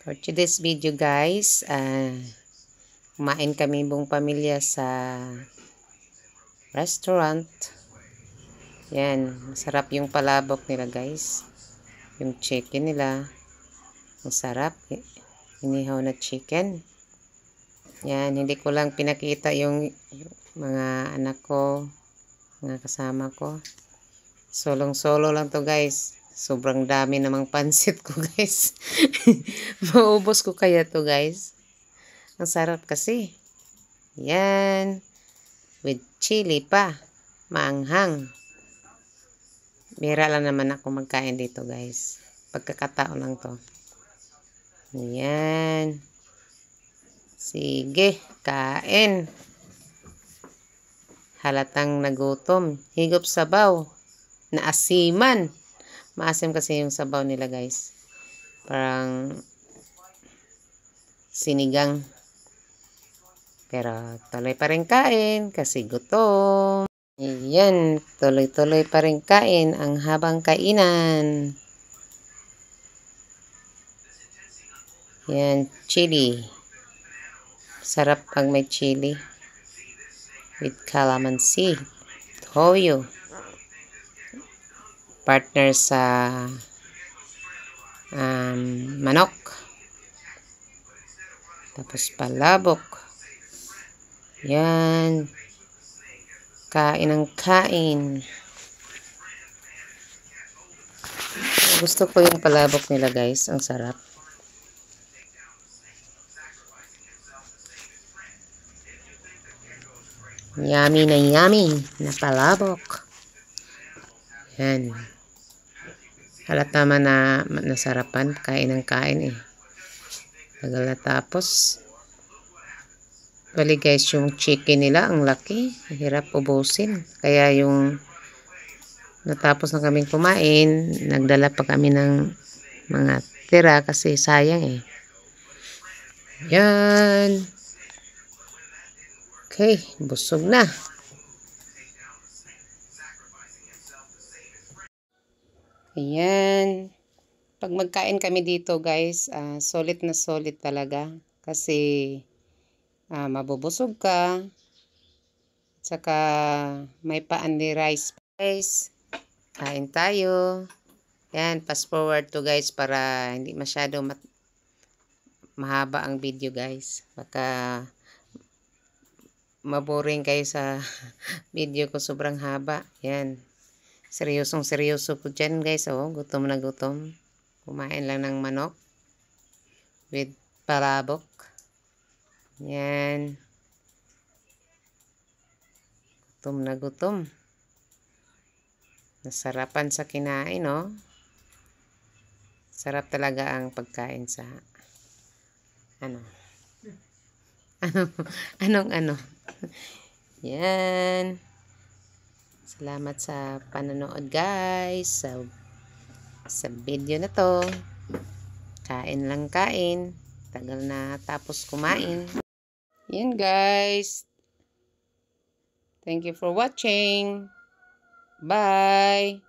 For today's video guys, kumain kami buong pamilya sa restaurant. Yan, masarap yung palabok nila guys. Yung chicken nila, masarap. Inihaw na chicken. Yan, hindi ko lang pinakita yung mga anak ko, mga kasama ko. Solong-solo lang to guys. Sobrang dami namang pansit ko guys. Maubos ko kaya to guys. Ang sarap kasi. Yan. With chili pa. Maanghang. Bira lang naman ako magkain dito guys. Pagkakataon lang to. Yan. Sige. Kain. Halatang nagutom. Higop sabaw. Naasiman. Maasim kasi yung sabaw nila guys. Parang sinigang. Pero tuloy pa rin kain kasi gutom. Ayan, tuloy-tuloy pa rin kain ang habang kainan. Yan, chili. Sarap pag may chili. With calamansi. Toyo. Partner sa manok. Tapos palabok. Yan. Kain ng kain. Gusto ko yung palabok nila guys. Ang sarap. Yummy na palabok. Yan. Halata man na nasarapan. Kain ng kain eh. Tagal na tapos. Bali guys, yung chicken nila, ang laki. Hirap ubusin. Kaya yung natapos na kaming kumain, nagdala pa kami ng mga tira kasi sayang eh. Yan. Okay, busog na. Ayan. Pag magkain kami dito guys, solid na solid talaga. Kasi mabubusog ka. Tsaka may pa-only rice. Guys, kain tayo. Yan, fast forward to guys para hindi masyado mahaba ang video guys. Baka maboring kayo sa video ko, sobrang haba. Yan. Seryosong seryoso po dyan guys. Oh, gutom na gutom. Kumain lang ng manok. With palabok. Yan. Gutom na gutom. Nasarapan sa kinain, no? Sarap talaga ang pagkain sa anong Yan. Salamat sa panonood guys sa video na to. Kain lang kain. Tagal na tapos kumain. Yan guys. Thank you for watching. Bye.